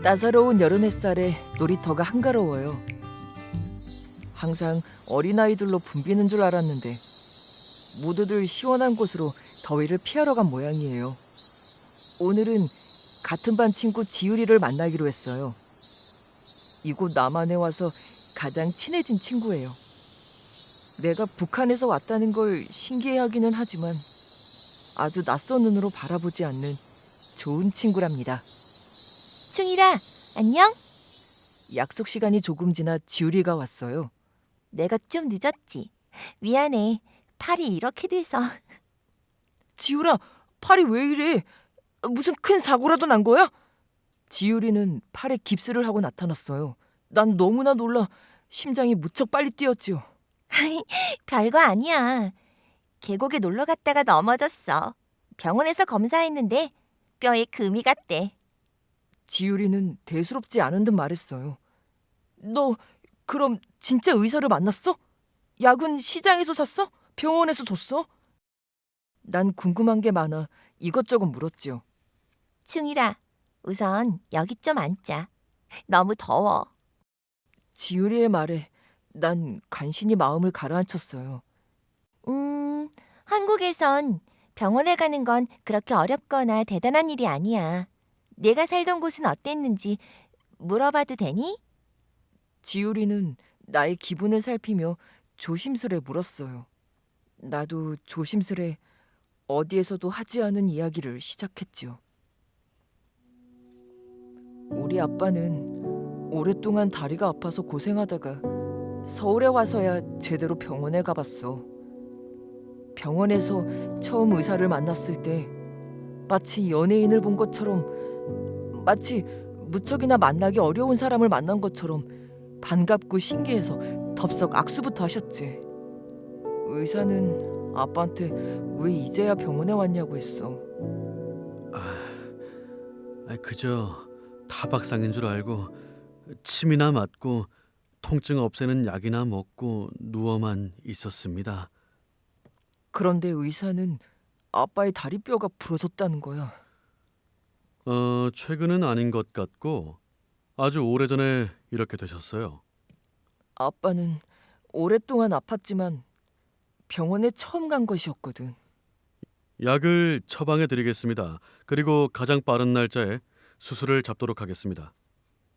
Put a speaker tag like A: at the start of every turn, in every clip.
A: 따사로운 여름 햇살에 놀이터가 한가로워요. 항상 어린아이들로 붐비는 줄 알았는데 모두들 시원한 곳으로 더위를 피하러 간 모양이에요. 오늘은 같은 반 친구 지유리를 만나기로 했어요. 이곳 남한에 와서 가장 친해진 친구예요. 내가 북한에서 왔다는 걸 신기해하기는 하지만 아주 낯선 눈으로 바라보지 않는 좋은 친구랍니다.
B: 충이라, 안녕?
A: 약속 시간이 조금 지나 지유리가 왔어요.
B: 내가 좀 늦었지. 미안해. 팔이 이렇게 돼서.
A: 지유라, 팔이 왜 이래? 무슨 큰 사고라도 난 거야? 지유리는 팔에 깁스를 하고 나타났어요. 난 너무나 놀라 심장이 무척 빨리 뛰었지요.
B: 별거 아니야. 계곡에 놀러 갔다가 넘어졌어. 병원에서 검사했는데 뼈에 금이 갔대.
A: 지유리는 대수롭지 않은 듯 말했어요. 너 그럼 진짜 의사를 만났어? 약은 시장에서 샀어? 병원에서 줬어? 난 궁금한 게 많아 이것저것 물었지요.
B: 충이라, 우선 여기 좀 앉자. 너무 더워.
A: 지유리의 말에 난 간신히 마음을 가라앉혔어요.
B: 한국에선 병원에 가는 건 그렇게 어렵거나 대단한 일이 아니야. 내가 살던 곳은 어땠는지 물어봐도 되니?
A: 지유리는 나의 기분을 살피며 조심스레 물었어요. 나도 조심스레 어디에서도 하지 않은 이야기를 시작했지요. 우리 아빠는 오랫동안 다리가 아파서 고생하다가 서울에 와서야 제대로 병원에 가봤어. 병원에서 처음 의사를 만났을 때 마치 연예인을 본 것처럼, 마치 무척이나 만나기 어려운 사람을 만난 것처럼 반갑고 신기해서 덥석 악수부터 하셨지. 의사는 아빠한테 왜 이제야 병원에 왔냐고 했어.
C: 그저 타박상인 줄 알고 침이나 맞고 통증 없애는 약이나 먹고 누워만 있었습니다.
A: 그런데 의사는 아빠의 다리뼈가 부러졌다는 거야.
C: 최근은 아닌 것 같고 아주 오래전에 이렇게 되셨어요.
A: 아빠는 오랫동안 아팠지만 병원에 처음 간 것이었거든.
C: 약을 처방해 드리겠습니다. 그리고 가장 빠른 날짜에 수술을 잡도록 하겠습니다.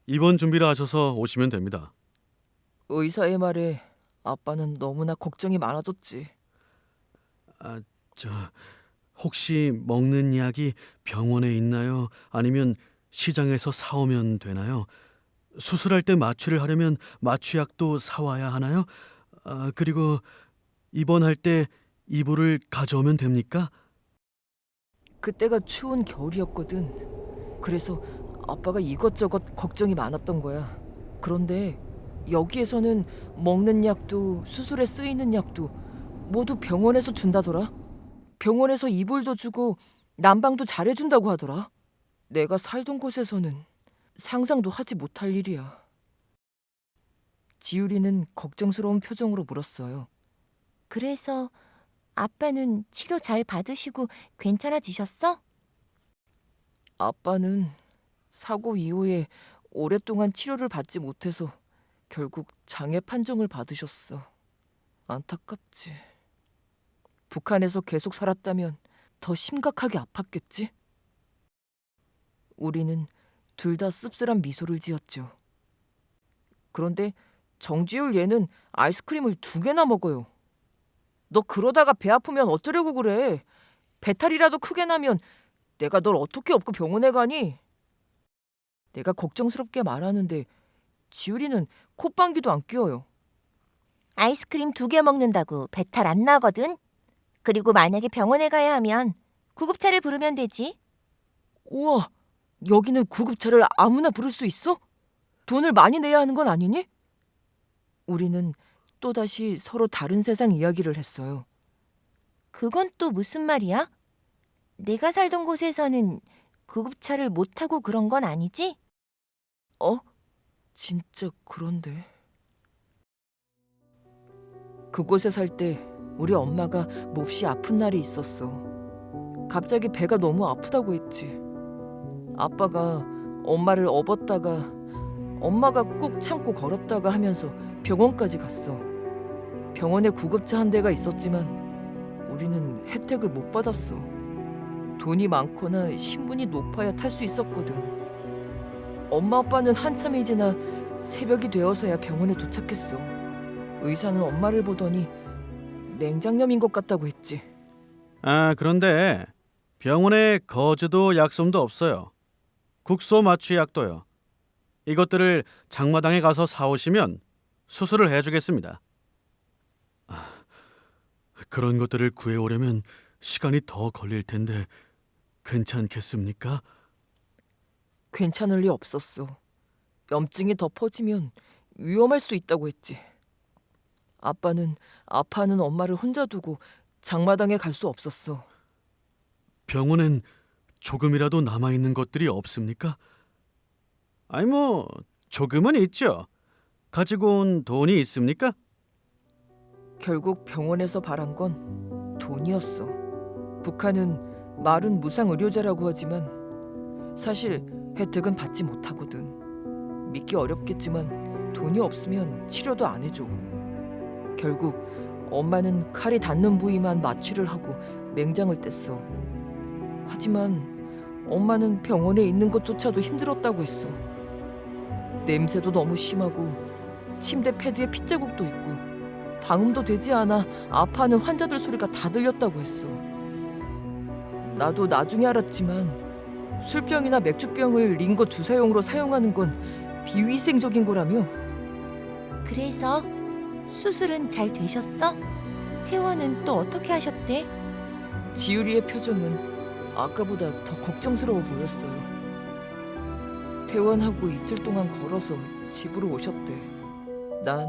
C: 입원 준비를 하셔서 오시면 됩니다.
A: 의사의 말에 아빠는 너무나 걱정이 많아졌지.
C: 혹시 먹는 약이 병원에 있나요? 아니면 시장에서 사오면 되나요? 수술할 때 마취를 하려면 마취약도 사와야 하나요? 그리고 입원할 때 이불을 가져오면 됩니까?
A: 그때가 추운 겨울이었거든. 그래서 아빠가 이것저것 걱정이 많았던 거야. 그런데 여기에서는 먹는 약도 수술에 쓰이는 약도 모두 병원에서 준다더라. 병원에서 이불도 주고 난방도 잘해준다고 하더라. 내가 살던 곳에서는 상상도 하지 못할 일이야. 지유리는 걱정스러운 표정으로 물었어요.
B: 그래서 아빠는 치료 잘 받으시고 괜찮아지셨어?
A: 아빠는 사고 이후에 오랫동안 치료를 받지 못해서 결국 장애 판정을 받으셨어. 안타깝지. 북한에서 계속 살았다면 더 심각하게 아팠겠지? 우리는 둘 다 씁쓸한 미소를 지었죠. 그런데 정지율 얘는 아이스크림을 2개나 먹어요. 너 그러다가 배 아프면 어쩌려고 그래? 배탈이라도 크게 나면 내가 널 어떻게 업고 병원에 가니? 내가 걱정스럽게 말하는데 지율이는 콧방귀도 안 뀌어요.
B: 아이스크림 2개 먹는다고 배탈 안 나거든. 그리고 만약에 병원에 가야 하면 구급차를 부르면 되지.
A: 우와, 여기는 구급차를 아무나 부를 수 있어? 돈을 많이 내야 하는 건 아니니? 우리는 또다시 서로 다른 세상 이야기를 했어요.
B: 그건 또 무슨 말이야? 내가 살던 곳에서는 구급차를 못 타고 그런 건 아니지?
A: 진짜 그런데. 그곳에 살 때 우리 엄마가 몹시 아픈 날이 있었어. 갑자기 배가 너무 아프다고 했지. 아빠가 엄마를 업었다가 엄마가 꾹 참고 걸었다가 하면서 병원까지 갔어. 병원에 구급차 한 대가 있었지만 우리는 혜택을 못 받았어. 돈이 많거나 신분이 높아야 탈 수 있었거든. 엄마 아빠는 한참이 지나 새벽이 되어서야 병원에 도착했어. 의사는 엄마를 보더니 맹장염인 것 같다고 했지.
C: 아, 그런데 병원에 거즈도 약솜도 없어요. 국소 마취약도요. 이것들을 장마당에 가서 사오시면 수술을 해주겠습니다. 그런 것들을 구해오려면 시간이 더 걸릴 텐데 괜찮겠습니까?
A: 괜찮을 리 없었어. 염증이 더 퍼지면 위험할 수 있다고 했지. 아빠는 아파하는 엄마를 혼자 두고 장마당에 갈 수 없었어.
C: 병원엔 조금이라도 남아있는 것들이 없습니까? 아니 뭐 조금은 있죠. 가지고 온 돈이 있습니까?
A: 결국 병원에서 바란 건 돈이었어. 북한은 말은 무상의료제라고 하지만 사실 혜택은 받지 못하거든. 믿기 어렵겠지만 돈이 없으면 치료도 안 해줘. 결국 엄마는 칼이 닿는 부위만 마취를 하고 맹장을 뗐어. 하지만 엄마는 병원에 있는 것조차도 힘들었다고 했어. 냄새도 너무 심하고 침대 패드에 핏자국도 있고 방음도 되지 않아 아파하는 환자들 소리가 다 들렸다고 했어. 나도 나중에 알았지만 술병이나 맥주병을 링거 주사용으로 사용하는 건 비위생적인 거라며.
B: 그래서 수술은 잘 되셨어? 퇴원은 또 어떻게 하셨대?
A: 지유리의 표정은 아까보다 더 걱정스러워 보였어요. 퇴원하고 이틀 동안 걸어서 집으로 오셨대. 난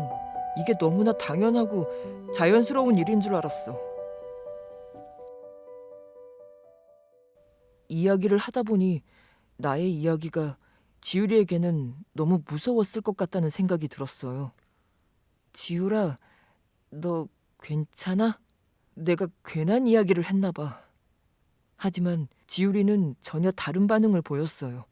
A: 이게 너무나 당연하고 자연스러운 일인 줄 알았어. 이야기를 하다 보니 나의 이야기가 지유리에게는 너무 무서웠을 것 같다는 생각이 들었어요. 지유라, 너 괜찮아? 내가 괜한 이야기를 했나 봐. 하지만 지유리는 전혀 다른 반응을 보였어요.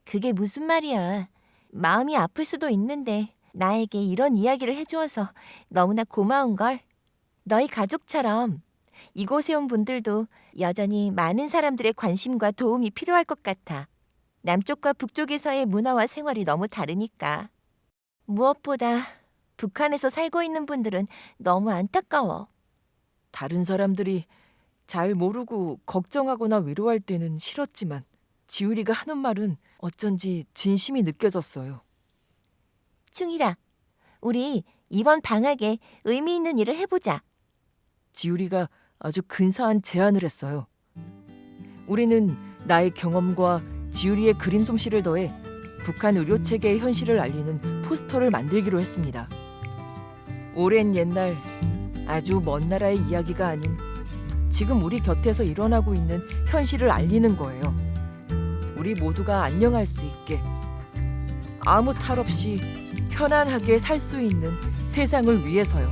B: 그게 무슨 말이야. 마음이 아플 수도 있는데 나에게 이런 이야기를 해주어서 너무나 고마운걸. 너희 가족처럼 이곳에 온 분들도 여전히 많은 사람들의 관심과 도움이 필요할 것 같아. 남쪽과 북쪽에서의 문화와 생활이 너무 다르니까. 무엇보다 북한에서 살고 있는 분들은 너무 안타까워.
A: 다른 사람들이 잘 모르고 걱정하거나 위로할 때는 싫었지만 지유리가 하는 말은 어쩐지 진심이 느껴졌어요.
B: 충일아, 우리 이번 방학에 의미 있는 일을 해보자.
A: 지유리가 아주 근사한 제안을 했어요. 우리는 나의 경험과 지유리의 그림 솜씨를 더해 북한 의료 체계의 현실을 알리는 포스터를 만들기로 했습니다. 오랜 옛날 아주 먼 나라의 이야기가 아닌 지금 우리 곁에서 일어나고 있는 현실을 알리는 거예요. 우리 모두가 안녕할 수 있게, 아무 탈 없이 편안하게 살 수 있는 세상을 위해서요.